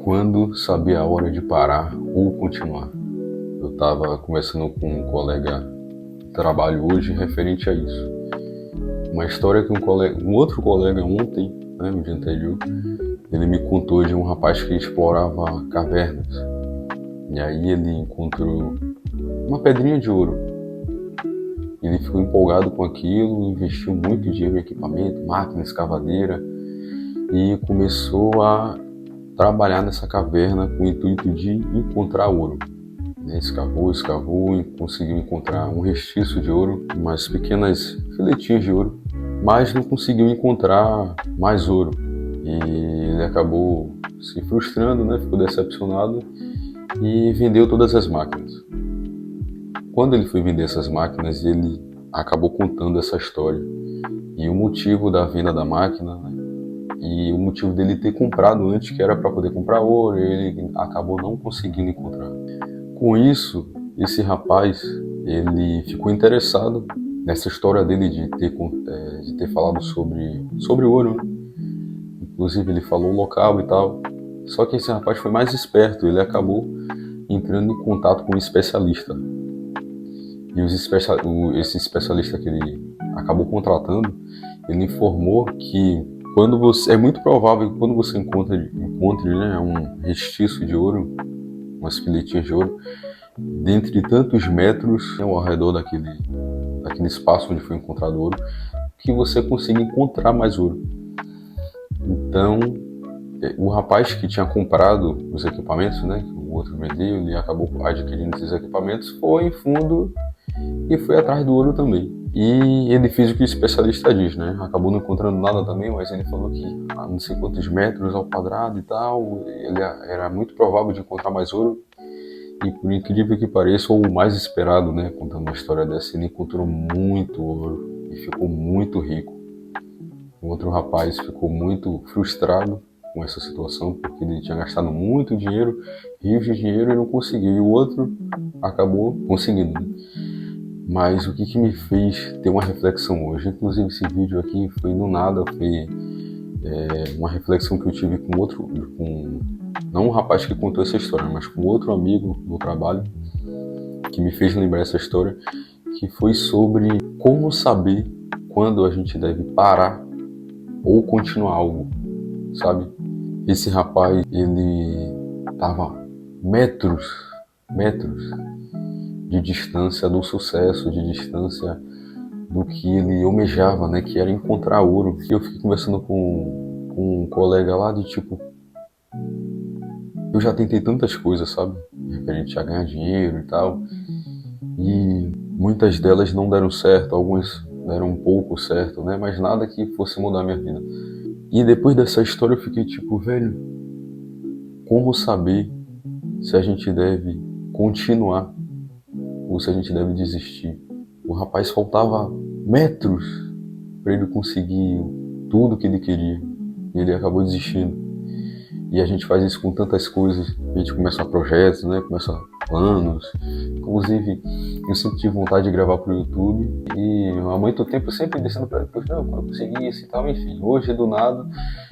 Quando saber a hora de parar ou continuar? Eu estava conversando com um colega de trabalho hoje referente a isso. Uma história que um outro colega ontem, no dia anterior, ele me contou de um rapaz que explorava cavernas. E aí ele encontrou uma pedrinha de ouro. Ele ficou empolgado com aquilo, investiu muito dinheiro em equipamento, máquina, escavadeira, e começou a trabalhar nessa caverna com o intuito de encontrar ouro. Escavou e conseguiu encontrar um restício de ouro, umas pequenas filetinhas de ouro, mas não conseguiu encontrar mais ouro. E ele acabou se frustrando, ficou decepcionado e vendeu todas as máquinas. Quando ele foi vender essas máquinas, ele acabou contando essa história. E o motivo da venda da máquina, e o motivo dele ter comprado antes, que era para poder comprar ouro, ele acabou não conseguindo encontrar. Com isso, esse rapaz, ele ficou interessado nessa história dele de ter falado sobre ouro. Inclusive ele falou o local e tal. Só que esse rapaz foi mais esperto, ele acabou entrando em contato com um especialista. E esse especialista que ele acabou contratando, ele informou que é muito provável que quando você encontre um restício de ouro, umas filetinhas de ouro, dentre tantos metros ao redor daquele espaço onde foi encontrado ouro, que você consiga encontrar mais ouro. Então, o rapaz que tinha comprado os equipamentos, que o outro vendeu, ele acabou adquirindo esses equipamentos, foi em fundo e foi atrás do ouro também. E ele fez o que o especialista diz, acabou não encontrando nada também, mas ele falou que a não sei quantos metros ao quadrado e tal, ele era muito provável de encontrar mais ouro. E por incrível que pareça, ou o mais esperado, contando uma história dessa, ele encontrou muito ouro e ficou muito rico. O outro rapaz ficou muito frustrado com essa situação, porque ele tinha gastado muito dinheiro, rios de dinheiro, e não conseguiu. E o outro acabou conseguindo. Mas o que me fez ter uma reflexão hoje, inclusive esse vídeo aqui foi do nada, foi uma reflexão que eu tive não um rapaz que contou essa história, mas com outro amigo do trabalho, que me fez lembrar essa história, que foi sobre como saber quando a gente deve parar ou continuar algo, sabe? Esse rapaz, ele estava metros de distância do sucesso, de distância do que ele almejava, que era encontrar ouro. E eu fiquei conversando com um colega lá de tipo, eu já tentei tantas coisas, sabe? Referente a ganhar dinheiro e tal. E muitas delas não deram certo, algumas deram um pouco certo, mas nada que fosse mudar a minha vida. E depois dessa história eu fiquei tipo, velho, como saber se a gente deve continuar ou se a gente deve desistir? O rapaz faltava metros para ele conseguir tudo que ele queria e ele acabou desistindo. E a gente faz isso com tantas coisas, a gente começa projetos, começa planos. Inclusive, eu sempre tive vontade de gravar pro YouTube e há muito tempo eu sempre descendo para depois, não, quando eu conseguir isso e tal, enfim. Hoje, do nada,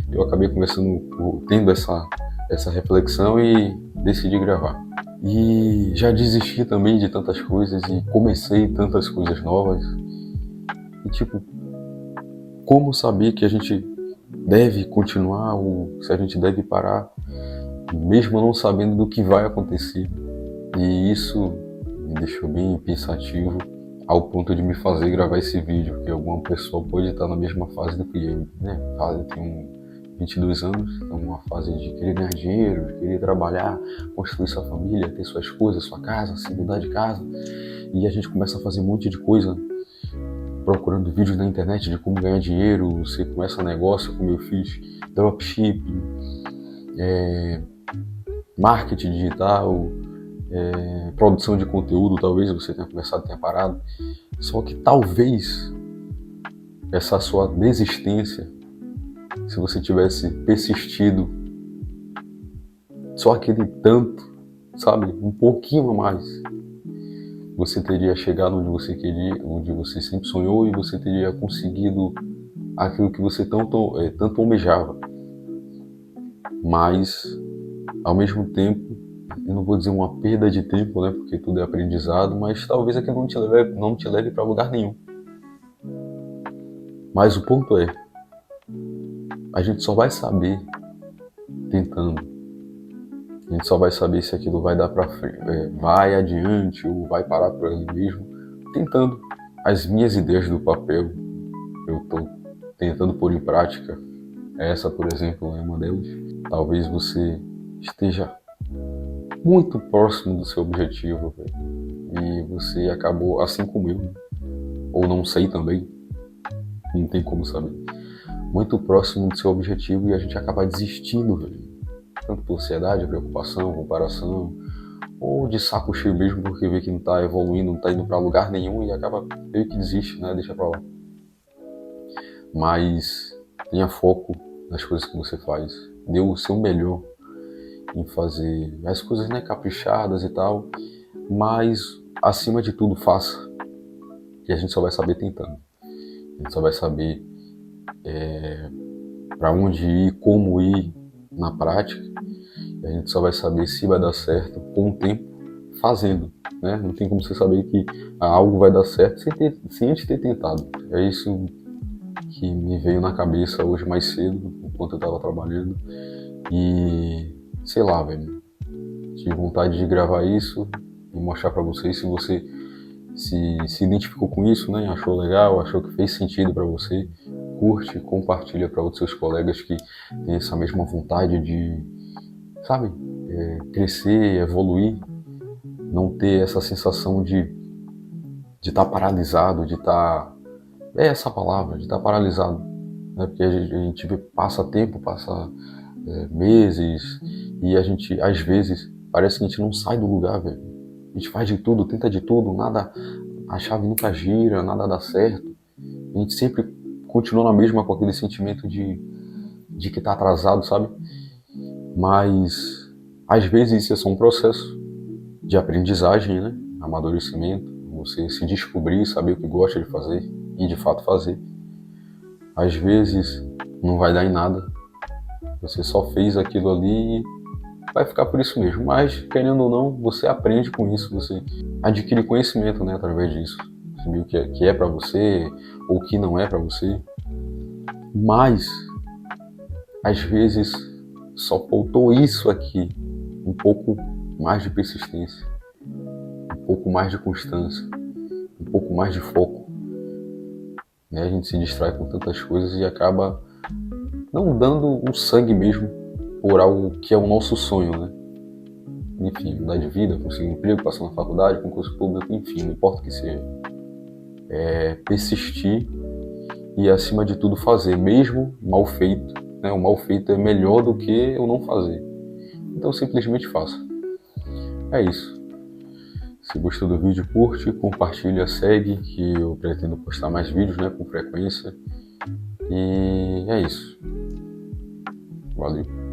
eu acabei tendo essa reflexão e decidi gravar. E já desisti também de tantas coisas e comecei tantas coisas novas. E tipo, como saber que a gente deve continuar ou se a gente deve parar, mesmo não sabendo do que vai acontecer? E isso me deixou bem pensativo ao ponto de me fazer gravar esse vídeo, que alguma pessoa pode estar na mesma fase do que eu, Eu tenho 22 anos, então uma fase de querer ganhar dinheiro, de querer trabalhar, construir sua família, ter suas coisas, sua casa, se mudar de casa. E a gente começa a fazer um monte de coisa, procurando vídeos na internet de como ganhar dinheiro. Você começa um negócio, como eu fiz, dropshipping, marketing digital, produção de conteúdo. Talvez você tenha começado, tenha parado. Só que talvez essa sua desistência, se você tivesse persistido só aquele tanto, sabe, um pouquinho a mais, você teria chegado onde você queria, onde você sempre sonhou, e você teria conseguido aquilo que você tanto almejava. Mas, ao mesmo tempo, eu não vou dizer uma perda de tempo, né, porque tudo é aprendizado, mas talvez aquilo não te leve para lugar nenhum. Mas o ponto é, a gente só vai saber tentando. A gente só vai saber se aquilo vai dar para frente, vai adiante ou vai parar por ali mesmo, tentando. As minhas ideias do papel, eu estou tentando pôr em prática. Essa, por exemplo, é uma delas. Talvez você esteja muito próximo do seu objetivo, véio, e você acabou, assim como eu, ou não sei também, não tem como saber, muito próximo do seu objetivo, e a gente acaba desistindo, véio, tanto por ansiedade, preocupação, comparação, ou de saco cheio mesmo, porque vê que não está evoluindo, não está indo para lugar nenhum, e acaba meio que desiste, né? Deixa para lá. Mas tenha foco nas coisas que você faz, dê o seu melhor em fazer as coisas, né, caprichadas e tal, mas acima de tudo faça, que a gente só vai saber tentando. A gente só vai saber para onde ir, como ir na prática. A gente só vai saber se vai dar certo com o tempo fazendo, né? Não tem como você saber que algo vai dar certo sem antes ter tentado. É isso que me veio na cabeça hoje mais cedo, enquanto eu estava trabalhando. E sei lá, velho, tive vontade de gravar isso e mostrar para vocês. Se você se identificou com isso, né? Achou legal, achou que fez sentido para você, curte, compartilha para outros seus colegas que têm essa mesma vontade de, sabe, crescer, evoluir, não ter essa sensação de estar paralisado, de estar, é essa palavra, de estar paralisado, né? Porque a gente passa tempo, passa meses, e a gente, às vezes, parece que a gente não sai do lugar, velho. A gente faz de tudo, tenta de tudo, nada, a chave nunca gira, nada dá certo. A gente sempre continua na mesma com aquele sentimento de que tá atrasado, sabe? Mas, às vezes, isso é só um processo de aprendizagem, né? Amadurecimento, você se descobrir, saber o que gosta de fazer e, de fato, fazer. Às vezes, não vai dar em nada. Você só fez aquilo ali e vai ficar por isso mesmo. Mas, querendo ou não, você aprende com isso, você adquire conhecimento, né, através disso. Saber o que é para você ou o que não é para você. Mas, às vezes, só faltou isso aqui. Um pouco mais de persistência, um pouco mais de constância, um pouco mais de foco. Né? A gente se distrai com tantas coisas e acaba não dando um sangue mesmo por algo que é o nosso sonho, né? Enfim, mudar de vida, conseguir um emprego, passar na faculdade, concurso público, enfim, não importa o que seja. É persistir e, acima de tudo, fazer, mesmo mal feito. Né? O mal feito é melhor do que o não fazer. Então, simplesmente faça. É isso. Se gostou do vídeo, curte, compartilha, segue, que eu pretendo postar mais vídeos, né, com frequência. E é isso. Valeu.